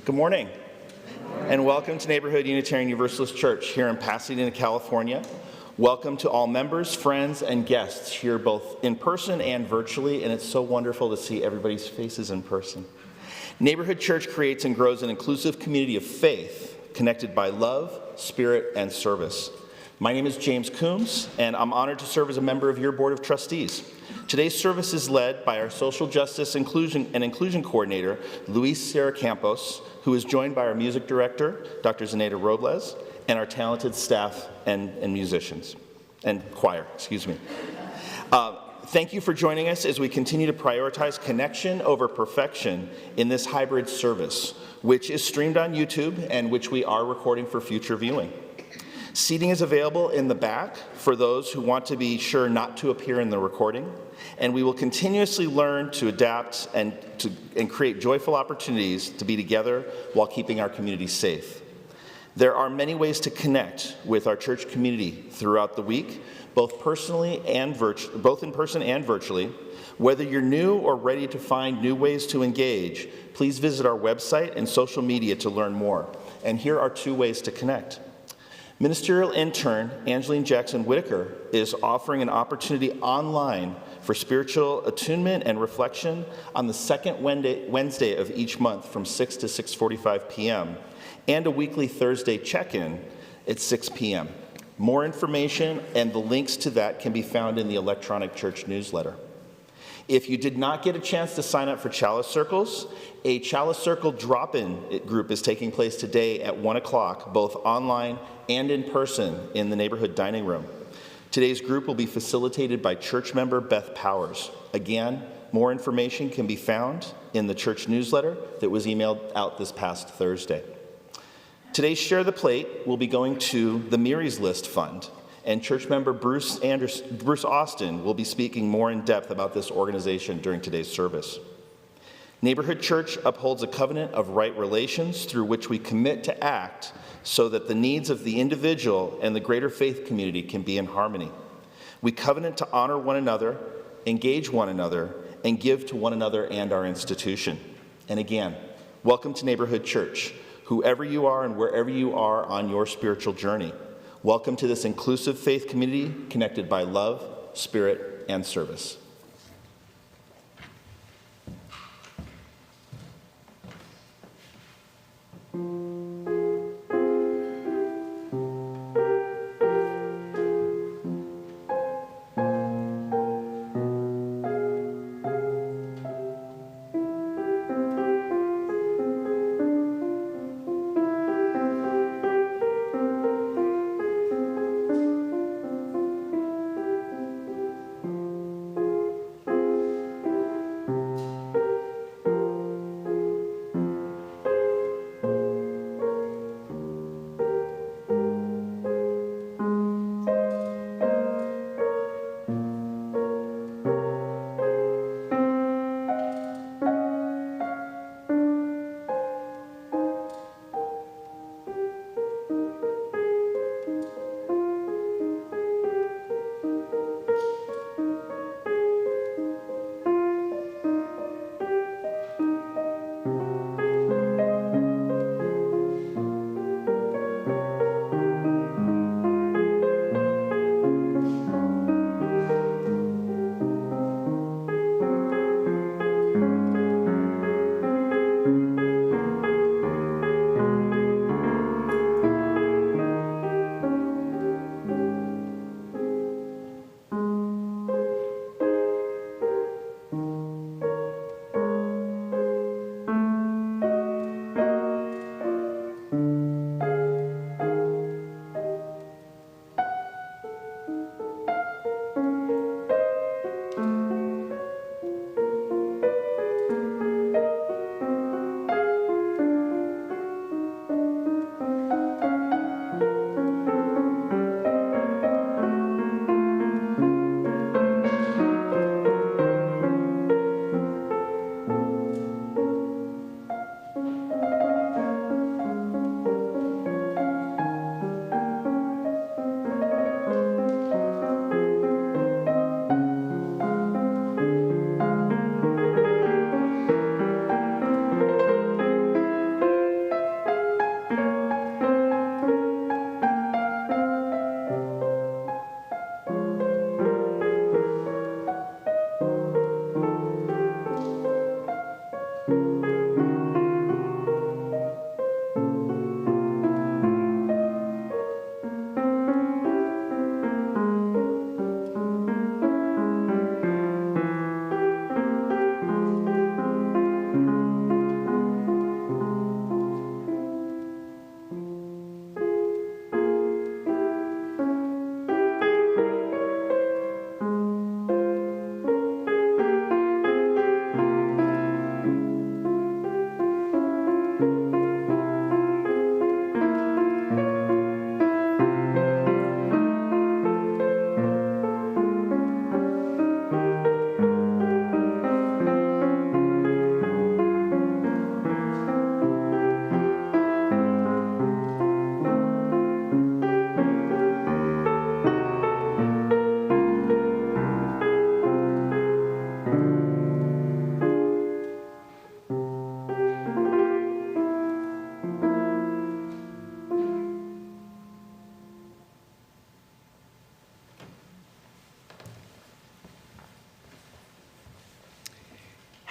Good morning, and welcome to Neighborhood Unitarian Universalist Church here in Pasadena, California. Welcome to all members, friends, and guests here both in person and virtually, and it's so wonderful to see everybody's faces in person. Neighborhood Church creates and grows an inclusive community of faith connected by love, spirit, and service. My name is James Coombs, and I'm honored to serve as a member of your Board of Trustees. Today's service is led by our Social Justice Inclusion Coordinator, Luis Campos, who is joined by our Music Director, Dr. Zenaida Robles, and our talented staff and musicians, and choir, excuse me. Thank you for joining us as we continue to prioritize connection over perfection in this hybrid service, which is streamed on YouTube and which we are recording for future viewing. Seating is available in the back for those who want to be sure not to appear in the recording, and we will continuously learn to adapt and create joyful opportunities to be together while keeping our community safe. There are many ways to connect with our church community throughout the week, both in person and virtually. Whether you're new or ready to find new ways to engage, please visit our website and social media to learn more. And here are 2 ways to connect. Ministerial intern Angeline Jackson Whitaker is offering an opportunity online for spiritual attunement and reflection on the second Wednesday of each month from 6 to 6:45 p.m. and a weekly Thursday check-in at 6 p.m. More information and the links to that can be found in the electronic church newsletter. If you did not get a chance to sign up for Chalice Circles, a Chalice Circle drop-in group is taking place today at 1 o'clock, both online and in person in the neighborhood dining room. Today's group will be facilitated by church member Beth Powers. Again, more information can be found in the church newsletter that was emailed out this past Thursday. Today's Share the Plate will be going to the Mary's List Fund, and church member Bruce Austin will be speaking more in depth about this organization during today's service. Neighborhood Church upholds a covenant of right relations through which we commit to act so that the needs of the individual and the greater faith community can be in harmony. We covenant to honor one another, engage one another, and give to one another and our institution. And again, welcome to Neighborhood Church. Whoever you are and wherever you are on your spiritual journey, welcome to this inclusive faith community connected by love, spirit, and service.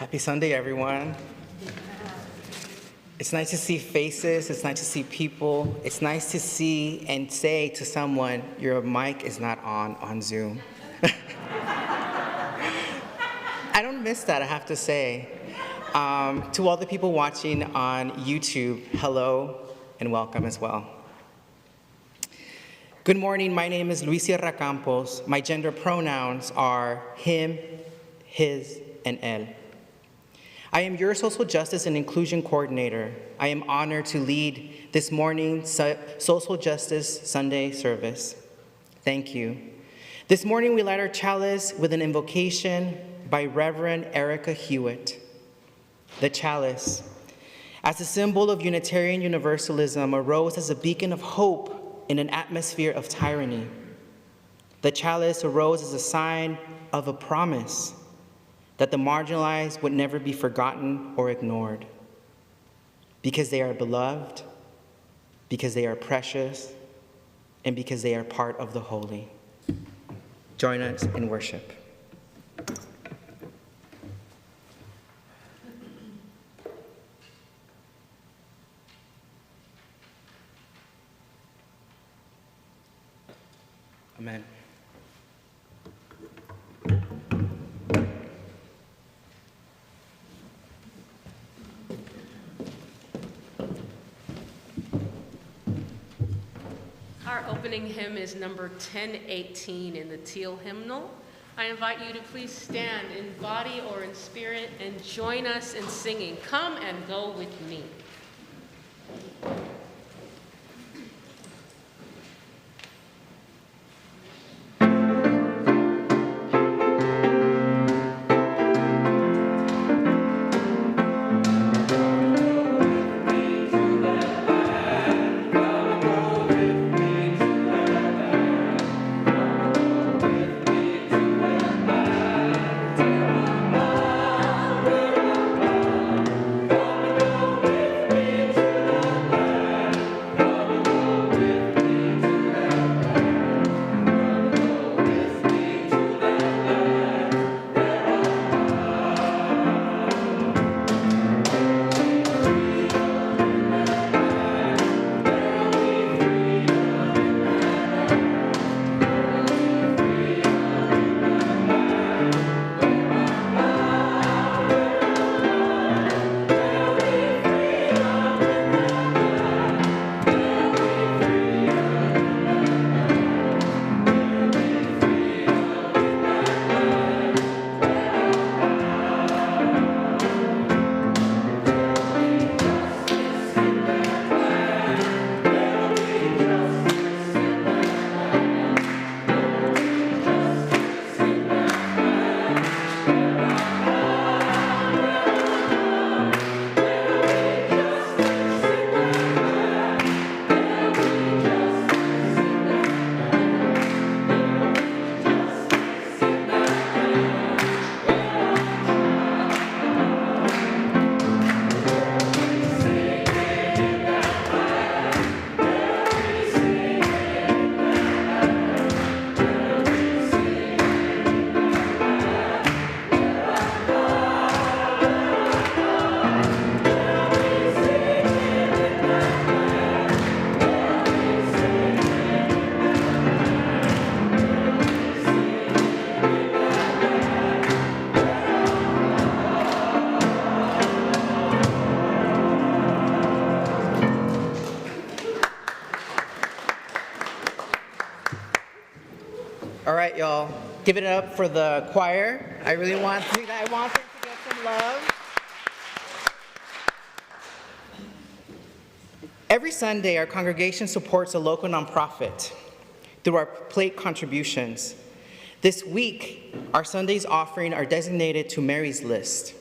Happy Sunday, everyone. It's nice to see faces. It's nice to see people. It's nice to see and say to someone, your mic is not on Zoom. I don't miss that, I have to say. To all the people watching on YouTube, hello and welcome as well. Good morning, my name is Luis Sierra Campos. My gender pronouns are him, his, and él. I am your Social Justice and Inclusion Coordinator. I am honored to lead this morning's Social Justice Sunday service. Thank you. This morning we light our chalice with an invocation by Reverend Erica Hewitt. The chalice, as a symbol of Unitarian Universalism, arose as a beacon of hope in an atmosphere of tyranny. The chalice arose as a sign of a promise that the marginalized would never be forgotten or ignored, because they are beloved, because they are precious, and because they are part of the holy. Join us in worship. Amen. Our opening hymn is number 1018 in the Teal Hymnal. I invite you to please stand in body or in spirit and join us in singing, "Come and Go With Me." All right, y'all, give it up for the choir. I want them to get some love. Every Sunday, our congregation supports a local nonprofit through our plate contributions. This week, our Sunday's offering are designated to Mary's List.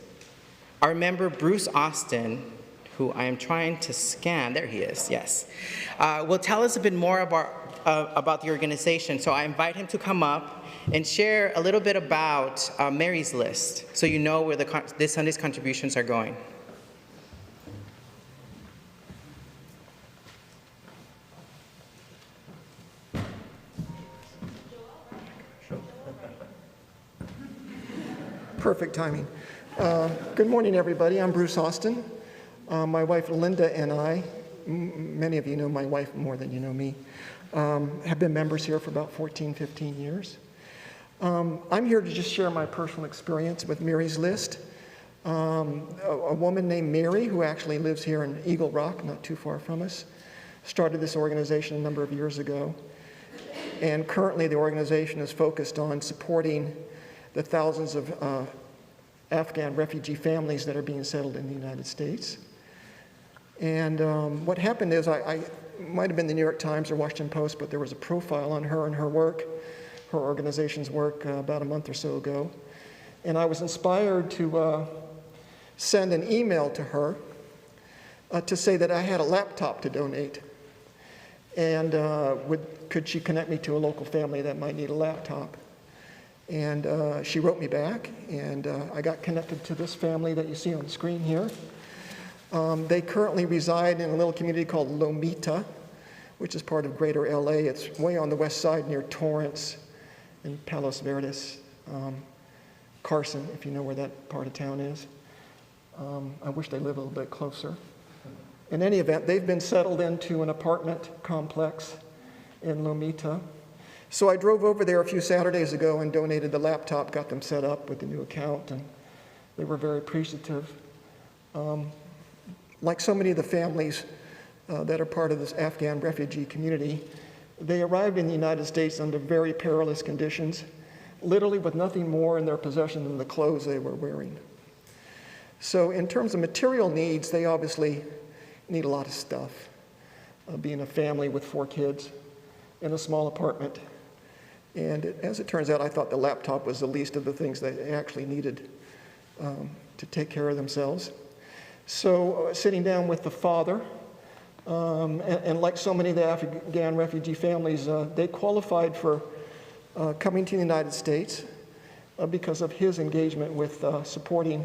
Our member, Bruce Austin, who I am trying to scan, there he is, yes, will tell us a bit more about the organization. So I invite him to come up and share a little bit about Mary's List, so you know where this Sunday's contributions are going. Perfect timing. Good morning, everybody. I'm Bruce Austin. My wife Linda and I, many of you know my wife more than you know me, have been members here for about 14, 15 years. I'm here to just share my personal experience with Mary's List. A woman named Mary, who actually lives here in Eagle Rock, not too far from us, started this organization a number of years ago. And currently the organization is focused on supporting the thousands of Afghan refugee families that are being settled in the United States. And what happened is, I might have been the New York Times or Washington Post, but there was a profile on her and her work, her organization's work, about a month or so ago. And I was inspired to send an email to her to say that I had a laptop to donate. And could she connect me to a local family that might need a laptop? And she wrote me back, and I got connected to this family that you see on the screen here. They currently reside in a little community called Lomita, which is part of Greater LA. It's way on the west side near Torrance and Palos Verdes, Carson, if you know where that part of town is. I wish they lived a little bit closer. In any event, they've been settled into an apartment complex in Lomita. So I drove over there a few Saturdays ago and donated the laptop, got them set up with the new account, and they were very appreciative. Like so many of the families that are part of this Afghan refugee community, they arrived in the United States under very perilous conditions, literally with nothing more in their possession than the clothes they were wearing. So in terms of material needs, they obviously need a lot of stuff. Being a family with 4 kids in a small apartment. And as it turns out, I thought the laptop was the least of the things they actually needed to take care of themselves. So sitting down with the father, and like so many of the Afghan refugee families, they qualified for coming to the United States because of his engagement with supporting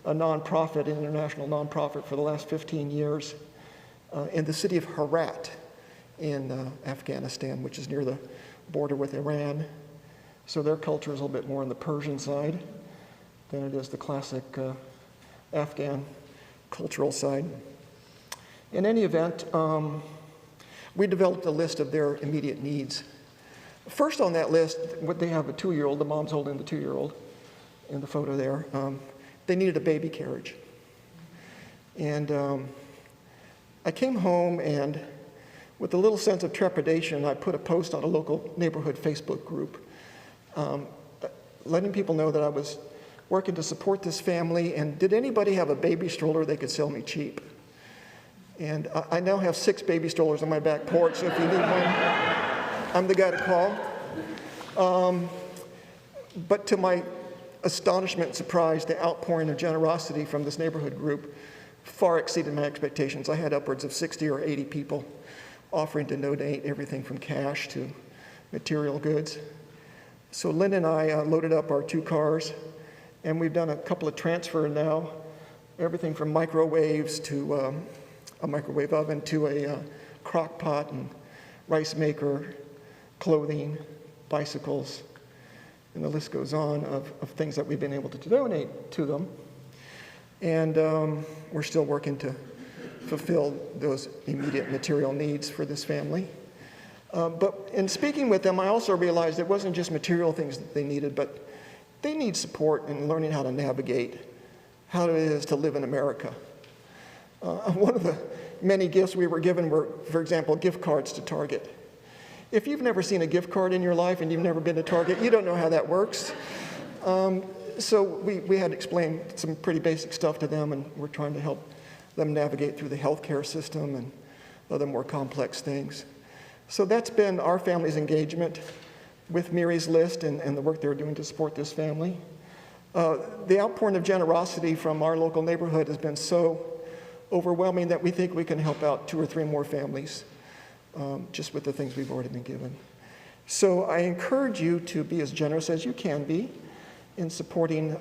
a nonprofit, an international nonprofit, for the last 15 years in the city of Herat in Afghanistan, which is near the border with Iran. So their culture is a little bit more on the Persian side than it is the classic Afghan cultural side. In any event, we developed a list of their immediate needs. First on that list, they have a 2-year-old, the mom's holding the 2-year-old in the photo there. They needed a baby carriage. And I came home, and with a little sense of trepidation, I put a post on a local neighborhood Facebook group, letting people know that I was working to support this family, and did anybody have a baby stroller they could sell me cheap? And I now have 6 baby strollers on my back porch, so if you need one, I'm the guy to call. But to my astonishment and surprise, the outpouring of generosity from this neighborhood group far exceeded my expectations. I had upwards of 60 or 80 people offering to donate everything from cash to material goods. So Lynn and I loaded up our 2 cars, and we've done a couple of transfers now, everything from microwaves to a microwave oven to a crock pot and rice maker, clothing, bicycles, and the list goes on of things that we've been able to donate to them. And we're still working to fulfill those immediate material needs for this family. But in speaking with them, I also realized it wasn't just material things that they needed, but they need support in learning how to navigate how it is to live in America. One of the many gifts we were given were, for example, gift cards to Target. If you've never seen a gift card in your life and you've never been to Target, you don't know how that works. So we had to explain some pretty basic stuff to them, and we're trying to help them navigate through the healthcare system and other more complex things. So that's been our family's engagement with Mary's List and the work they're doing to support this family. The outpouring of generosity from our local neighborhood has been so overwhelming that we think we can help out 2 or 3 more families just with the things we've already been given. So I encourage you to be as generous as you can be in supporting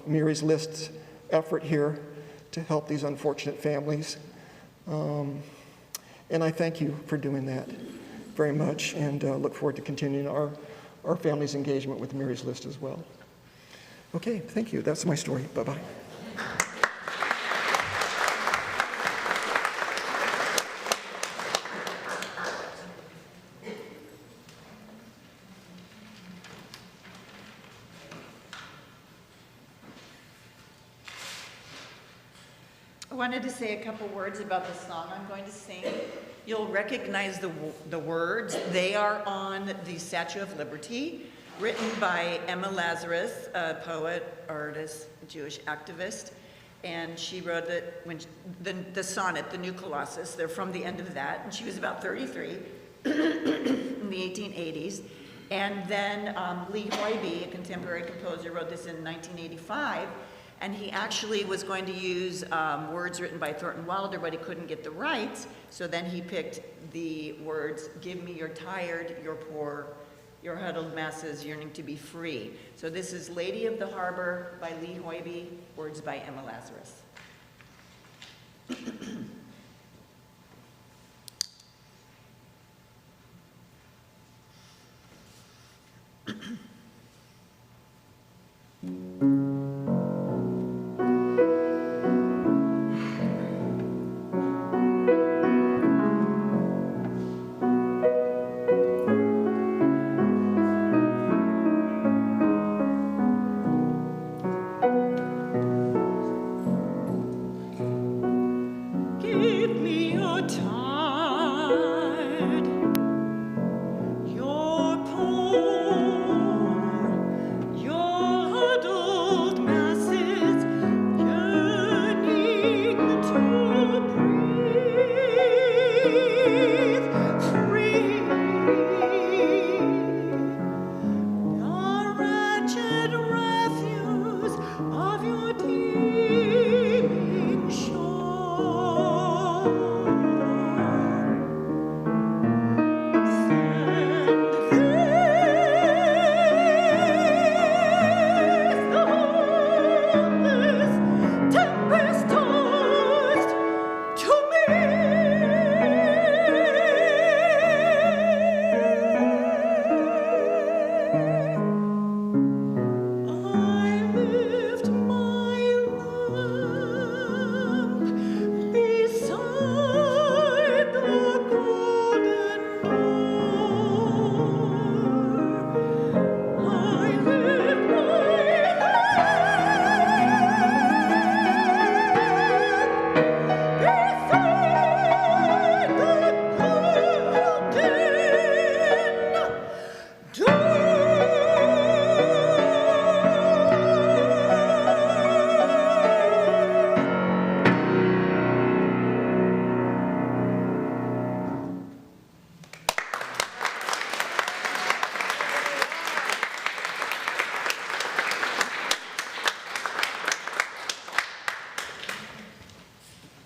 Mary's List's effort here to help these unfortunate families. And I thank you for doing that very much, and look forward to continuing our family's engagement with Mary's List as well. Okay, thank you. That's my story. Bye-bye. I wanted to say a couple words about the song I'm going to sing. You'll recognize the words. They are on the Statue of Liberty, written by Emma Lazarus, a poet, artist, Jewish activist. And she wrote it when the sonnet, the New Colossus. They're from the end of that. And she was about 33 in the 1880s. And then Lee Hoybe, a contemporary composer, wrote this in 1985. And he actually was going to use words written by Thornton Wilder, but he couldn't get the rights. So then he picked the words, "Give me your tired, your poor, your huddled masses yearning to be free." So this is Lady of the Harbor by Lee Hoybe, words by Emma Lazarus.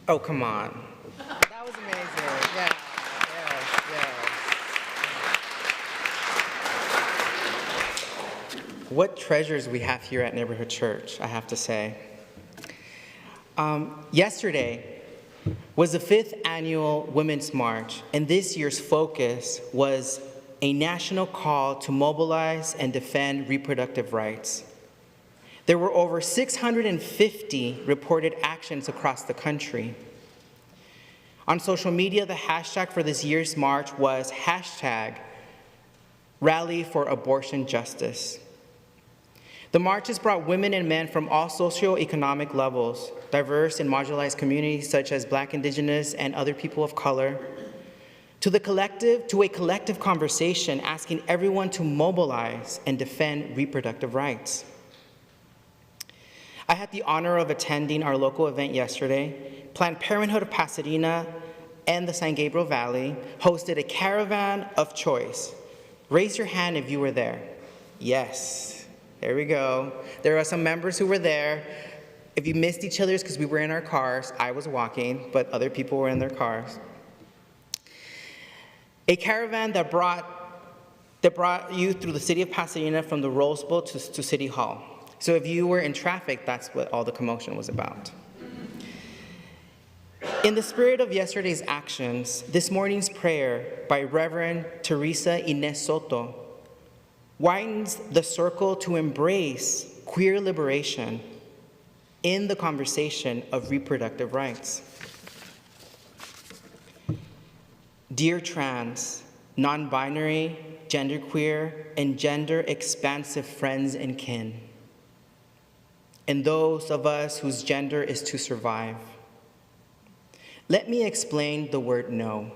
Oh, come on. That was amazing. Yeah. Yes. What treasures we have here at Neighborhood Church, I have to say. Yesterday was the 5th annual Women's March, and this year's focus was a national call to mobilize and defend reproductive rights. There were over 650 reported actions across the country. On social media, the hashtag for this year's march was #Rally for Abortion Justice. The marches brought women and men from all socioeconomic levels, diverse and marginalized communities such as Black, Indigenous, and other people of color, to a collective conversation asking everyone to mobilize and defend reproductive rights. I had the honor of attending our local event yesterday. Planned Parenthood of Pasadena and the San Gabriel Valley hosted a caravan of choice. Raise your hand if you were there. Yes, there we go. There are some members who were there. If you missed each other's because we were in our cars, I was walking, but other people were in their cars. A caravan that brought you through the city of Pasadena from the Rose Bowl to City Hall. So if you were in traffic, that's what all the commotion was about. In the spirit of yesterday's actions, this morning's prayer by Reverend Teresa Inés Soto widens the circle to embrace queer liberation in the conversation of reproductive rights. Dear trans, non-binary, genderqueer, and gender-expansive friends and kin, and those of us whose gender is to survive, let me explain the word no.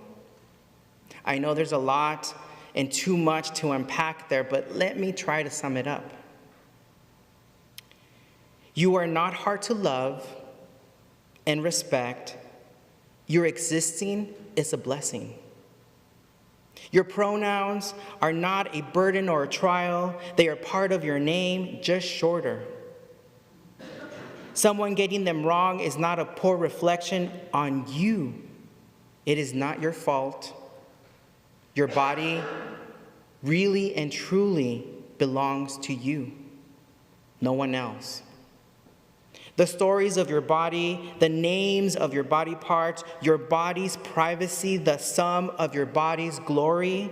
I know there's a lot and too much to unpack there, but let me try to sum it up. You are not hard to love and respect. Your existing is a blessing. Your pronouns are not a burden or a trial. They are part of your name, just shorter. Someone getting them wrong is not a poor reflection on you. It is not your fault. Your body really and truly belongs to you, no one else. The stories of your body, the names of your body parts, your body's privacy, the sum of your body's glory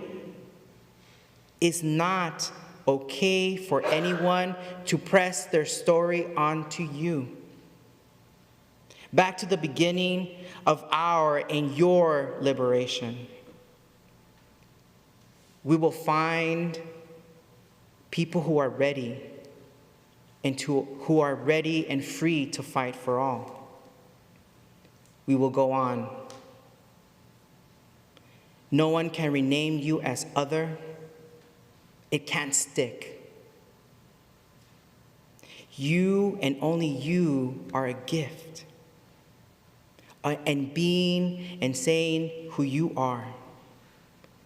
is not okay for anyone to press their story onto you. Back to the beginning of our and your liberation. We will find people who are ready who are ready and free to fight for all. We will go on. No one can rename you as other. It can't stick. You and only you are a gift. And being and saying who you are.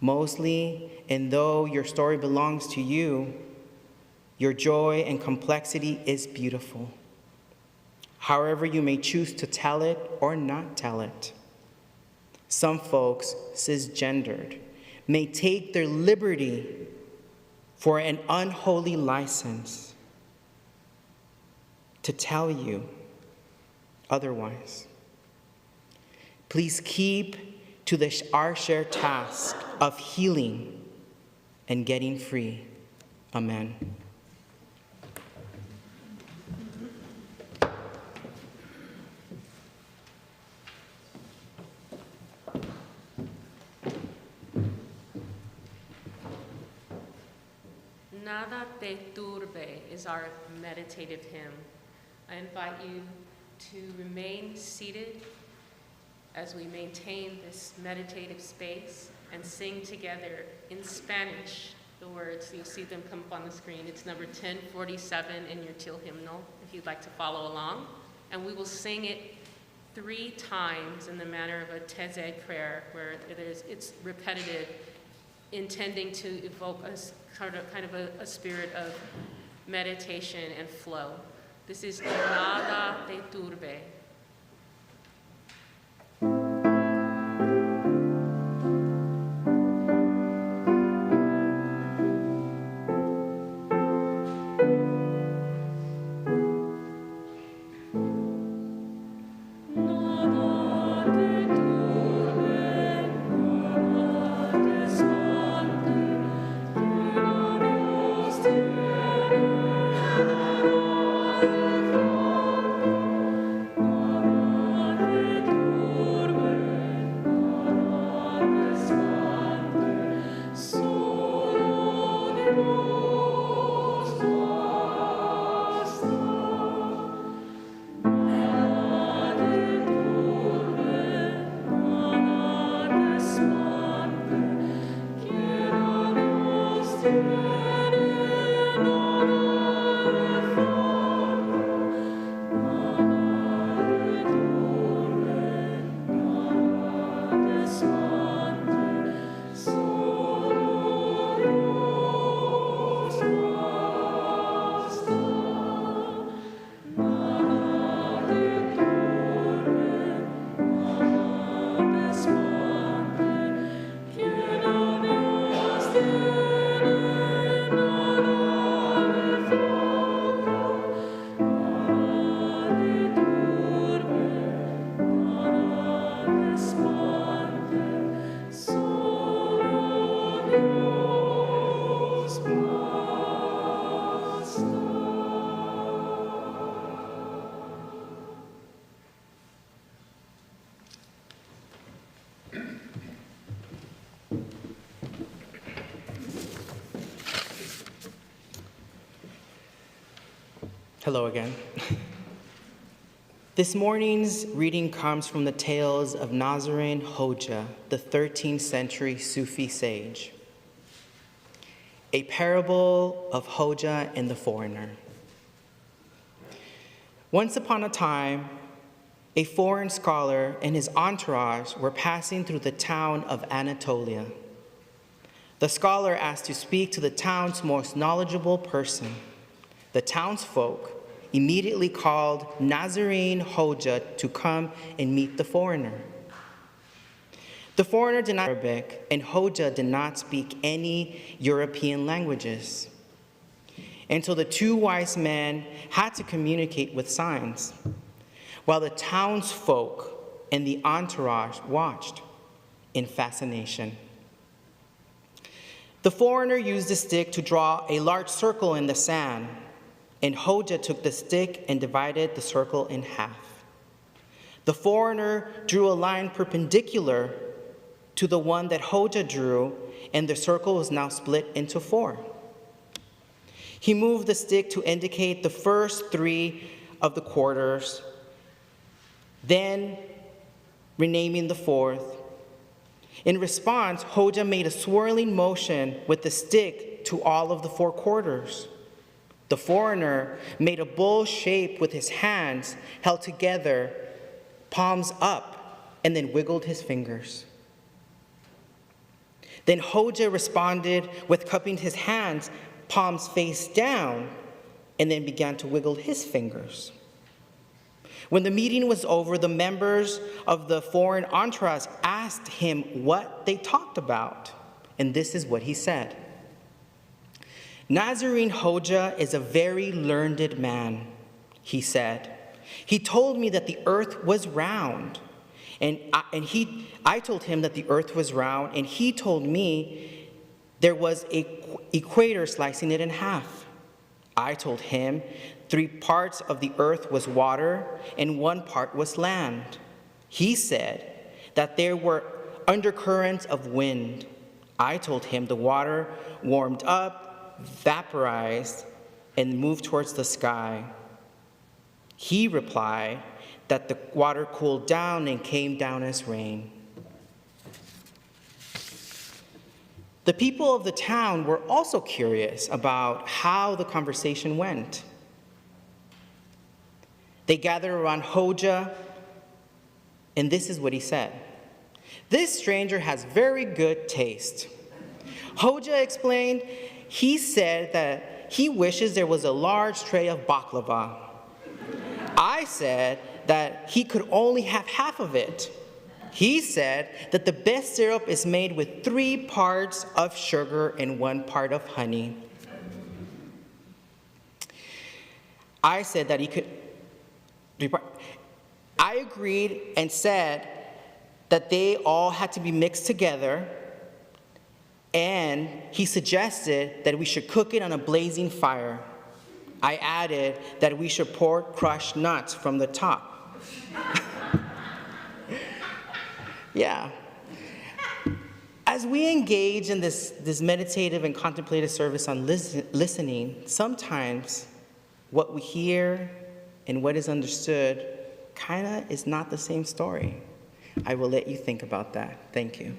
Mostly, and though your story belongs to you, your joy and complexity is beautiful. However you may choose to tell it or not tell it. Some folks, cisgendered, may take their liberty for an unholy license to tell you otherwise. Please keep to our shared task of healing and getting free. Amen. Nada te turbe is our meditative hymn. I invite you to remain seated as we maintain this meditative space and sing together in Spanish the words. You'll see them come up on the screen. It's number 1047 in your teal hymnal, if you'd like to follow along. And we will sing it 3 times in the manner of a Teze prayer, where it's repetitive, intending to evoke kind of a spirit of meditation and flow. This is Nada te turbe. No Hello again. This morning's reading comes from the tales of Nazarin Hoja, the 13th century Sufi sage. A parable of Hoja and the foreigner. Once upon a time, a foreign scholar and his entourage were passing through the town of Anatolia. The scholar asked to speak to the town's most knowledgeable person. The townsfolk immediately called Nazarin Hoja to come and meet the foreigner. The foreigner did not speak Arabic, and Hoja did not speak any European languages. And so the two wise men had to communicate with signs, while the townsfolk and the entourage watched in fascination. The foreigner used a stick to draw a large circle in the sand, and Hoja took the stick and divided the circle in half. The foreigner drew a line perpendicular to the one that Hoja drew, and the circle was now split into 4. He moved the stick to indicate the first 3 of the quarters, then renaming the 4th. In response, Hoja made a swirling motion with the stick to all of the 4 quarters. The foreigner made a bull shape with his hands held together, palms up, and then wiggled his fingers. Then Hoja responded with cupping his hands, palms face down, and then began to wiggle his fingers. When the meeting was over, the members of the foreign entourage asked him what they talked about, and this is what he said. Nazarin Hoja is a very learned man, he said. He told me that the earth was round, and I told him that the earth was round, and he told me there was an equator slicing it in half. I told him 3 parts of the earth was water and 1 part was land. He said that there were undercurrents of wind. I told him the water warmed up, vaporized, and moved towards the sky. He replied that the water cooled down and came down as rain. The people of the town were also curious about how the conversation went. They gathered around Hoja, and this is what he said. This stranger has very good taste. Hoja explained, he said that he wishes there was a large tray of baklava. I said that he could only have half of it. He said that the best syrup is made with 3 parts of sugar and 1 part of honey. I said that he could. I agreed and said that they all had to be mixed together, and he suggested that we should cook it on a blazing fire. I added that we should pour crushed nuts from the top. Yeah. As we engage in this meditative and contemplative service on listening, sometimes what we hear and what is understood kind of is not the same story. I will let you think about that. Thank you.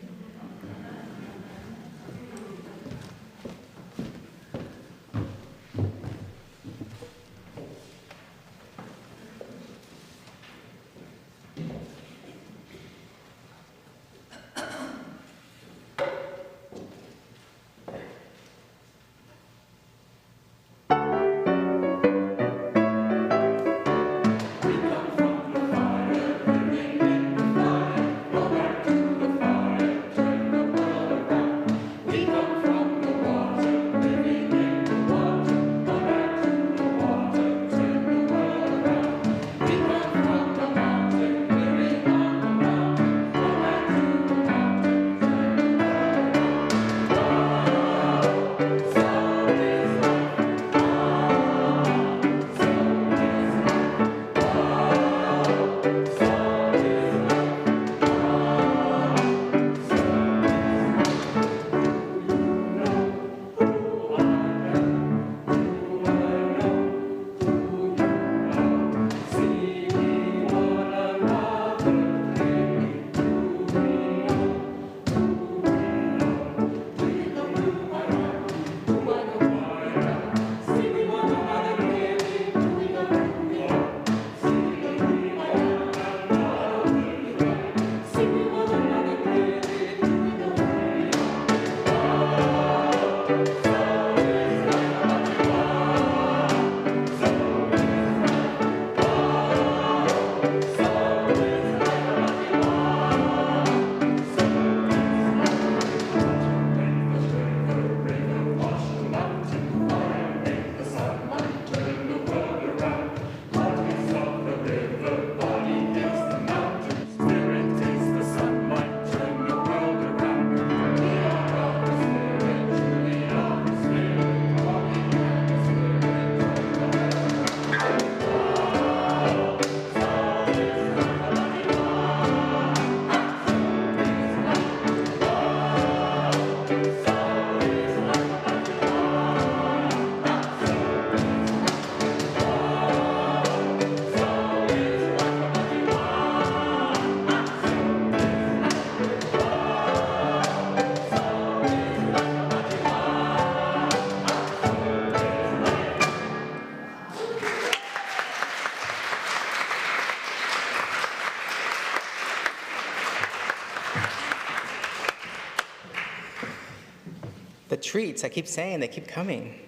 treats. I keep saying they keep coming.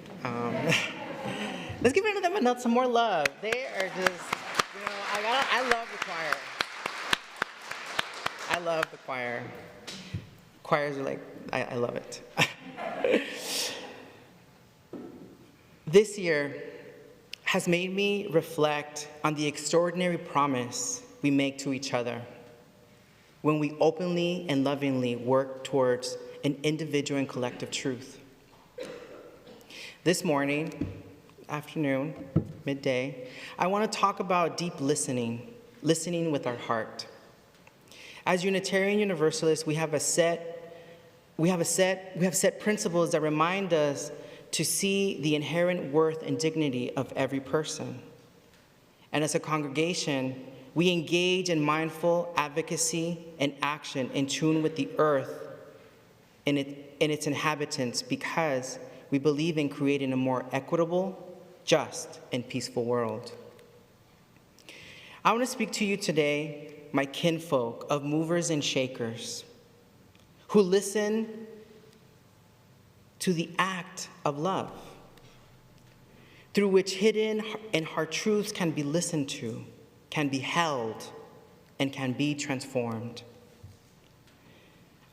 Let's give them some more love. They are just, I love the choir. I love the choir. Choirs are like, I love it. This year has made me reflect on the extraordinary promise we make to each other when we openly and lovingly work towards an individual and collective truth. This morning, afternoon, midday, I want to talk about deep listening, listening with our heart. As Unitarian Universalists, we have set principles that remind us to see the inherent worth and dignity of every person. And as a congregation, we engage in mindful advocacy and action in tune with the earth and its inhabitants because we believe in creating a more equitable, just, and peaceful world. I want to speak to you today, my kinfolk of movers and shakers, who listen to the act of love, through which hidden and hard truths can be listened to, can be held, and can be transformed.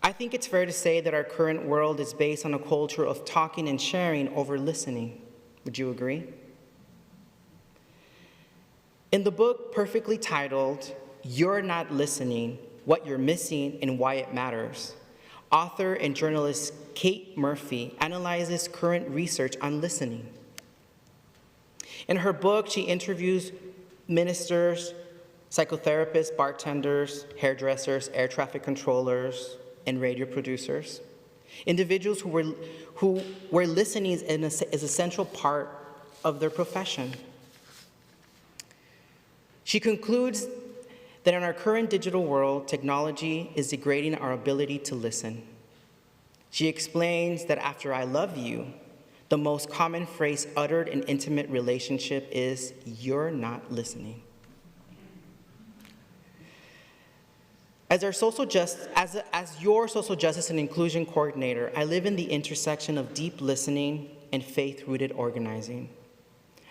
I think it's fair to say that our current world is based on a culture of talking and sharing over listening. Would you agree? In the book perfectly titled, "You're Not Listening, What You're Missing and Why It Matters," author and journalist Kate Murphy analyzes current research on listening. In her book, she interviews ministers, psychotherapists, bartenders, hairdressers, air traffic controllers, and radio producers, individuals where listening is a central part of their profession. She concludes that in our current digital world, technology is degrading our ability to listen. She explains that after "I love you," the most common phrase uttered in intimate relationship is, "You're not listening." As your social justice and inclusion coordinator, I live in the intersection of deep listening and faith-rooted organizing.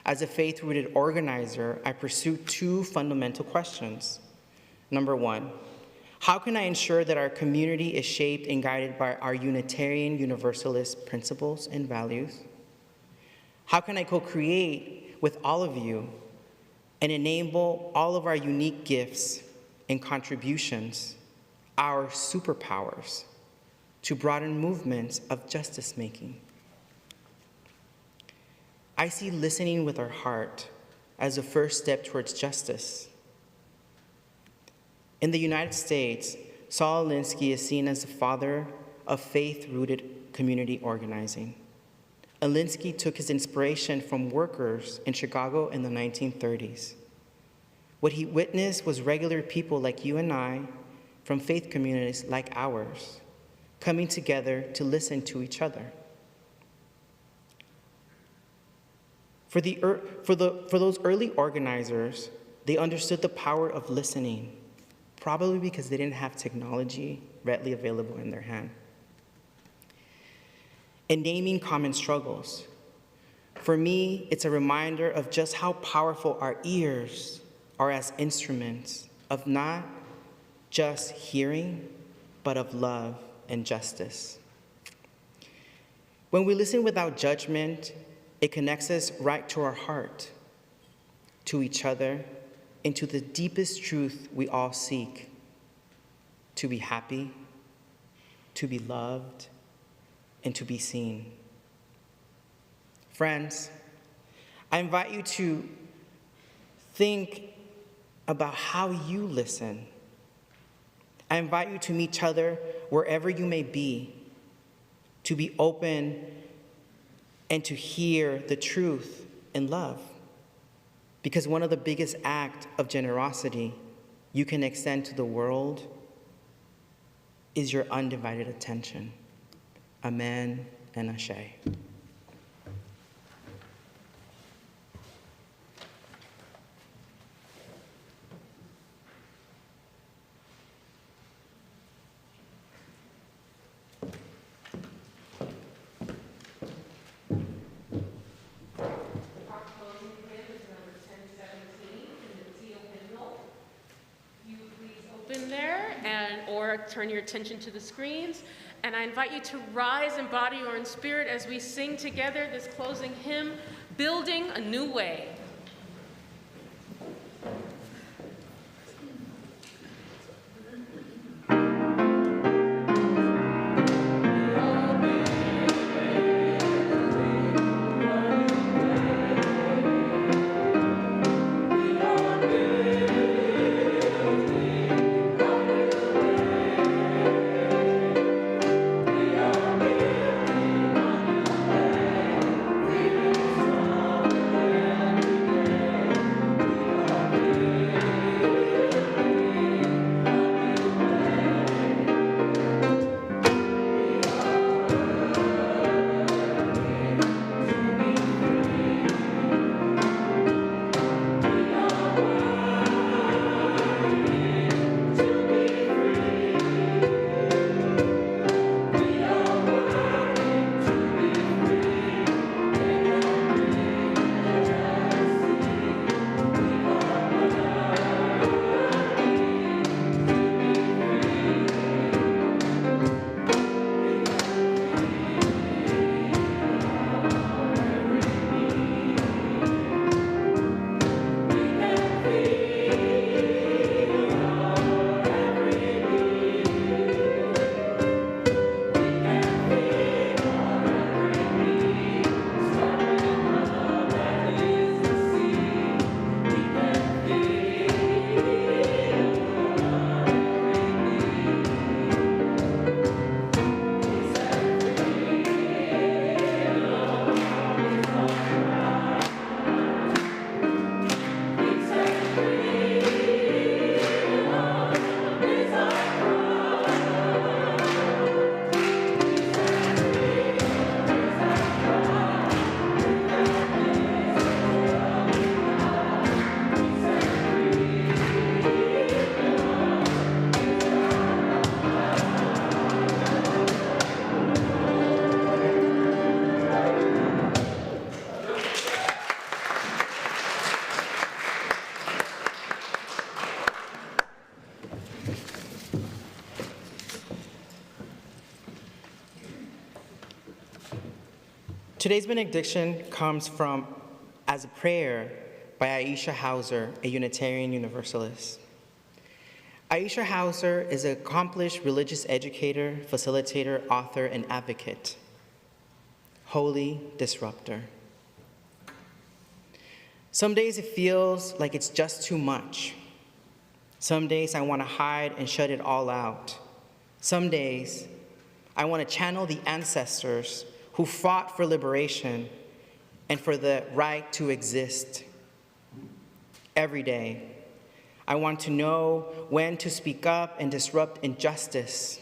As a faith-rooted organizer, I pursue two fundamental questions. Number one, how can I ensure that our community is shaped and guided by our Unitarian Universalist principles and values? How can I co-create with all of you and enable all of our unique gifts and contributions, our superpowers, to broaden movements of justice-making? I see listening with our heart as a first step towards justice. In the United States, Saul Alinsky is seen as the father of faith-rooted community organizing. Alinsky took his inspiration from workers in Chicago in the 1930s. What he witnessed was regular people like you and I, from faith communities like ours, coming together to listen to each other. For those early organizers, they understood the power of listening, probably because they didn't have technology readily available in their hand. And naming common struggles. For me, it's a reminder of just how powerful our ears are as instruments of not just hearing, but of love and justice. When we listen without judgment, it connects us right to our heart, to each other, and to the deepest truth we all seek: to be happy, to be loved, and to be seen. Friends, I invite you to think about how you listen. I invite you to meet each other wherever you may be, to be open and to hear the truth in love. Because one of the biggest acts of generosity you can extend to the world is your undivided attention. Amen and Ashe. in there, or turn your attention to the screens. And I invite you to rise in body or in spirit as we sing together this closing hymn, Building a New Way. Today's benediction comes from as a prayer by Aisha Hauser, a Unitarian Universalist. Aisha Hauser is an accomplished religious educator, facilitator, author, and advocate. Holy disruptor. Some days it feels like it's just too much. Some days I want to hide and shut it all out. Some days I want to channel the ancestors who fought for liberation and for the right to exist. Every day, I want to know when to speak up and disrupt injustice,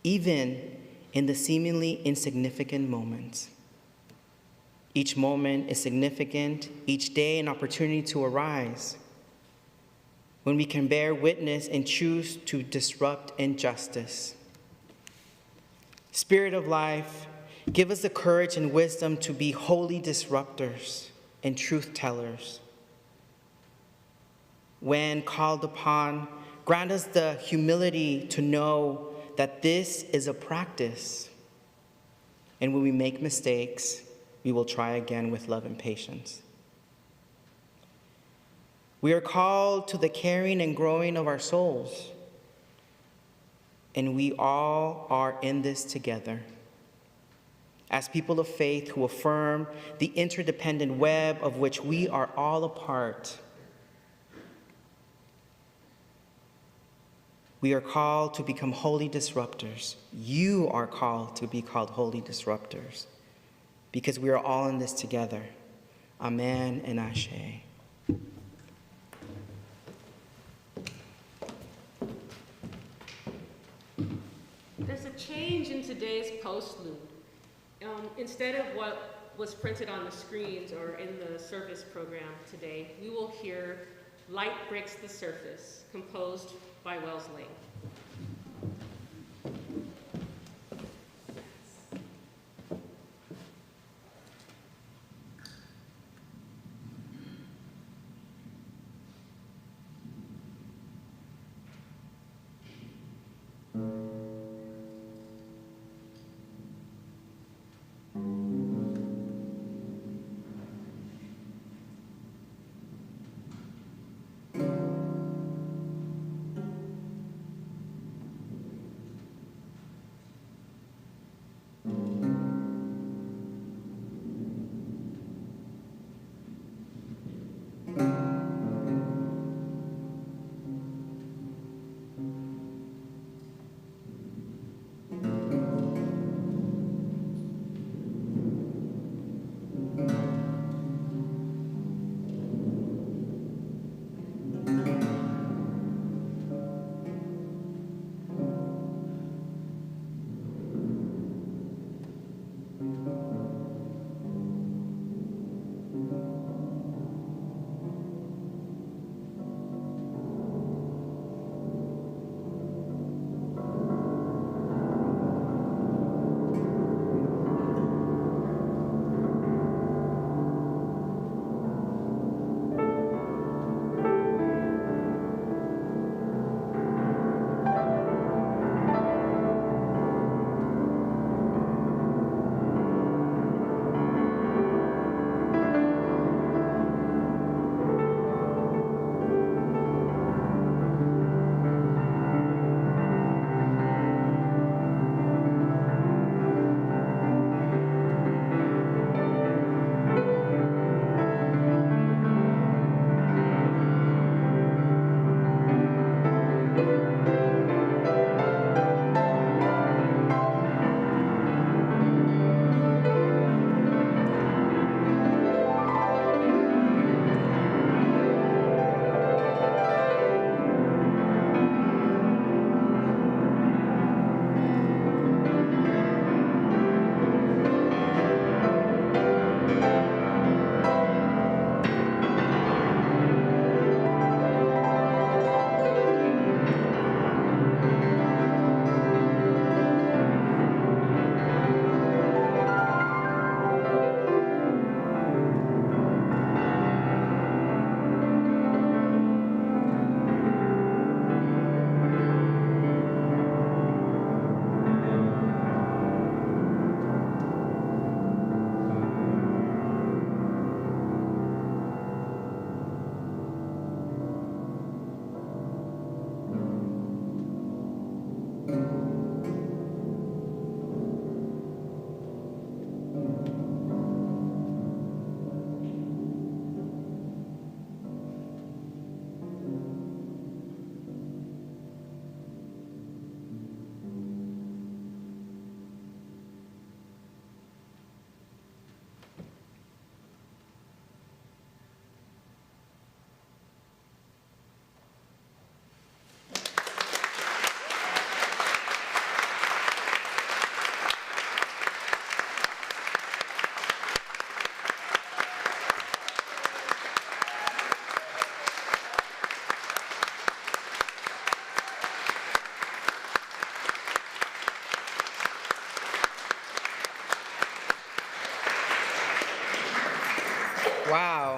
even in the seemingly insignificant moments. Each moment is significant, each day an opportunity to arise, when we can bear witness and choose to disrupt injustice. Spirit of life, give us the courage and wisdom to be holy disruptors and truth tellers. When called upon, grant us the humility to know that this is a practice. And when we make mistakes, we will try again with love and patience. We are called to the caring and growing of our souls. And we all are in this together. As people of faith who affirm the interdependent web of which we are all a part, we are called to become holy disruptors. You are called to be called holy disruptors because we are all in this together. Amen and Ashe. There's a change in today's postlude. Instead of what was printed on the screens or in the service program today, we will hear Light Breaks the Surface, composed by Wellesley.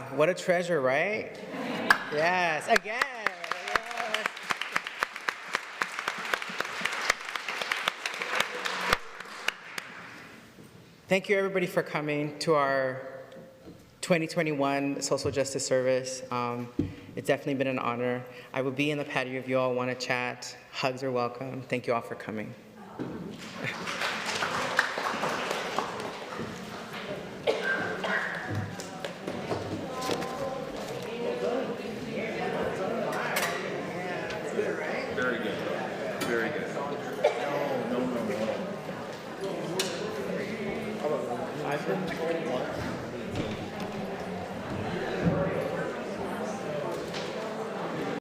Wow, what a treasure, right? Yes, again. Yes. Thank you, everybody, for coming to our 2021 Social Justice Service. It's definitely been an honor. I will be in the patio if you all want to chat. Hugs are welcome. Thank you all for coming. Very good. Very good. No. I've been told once.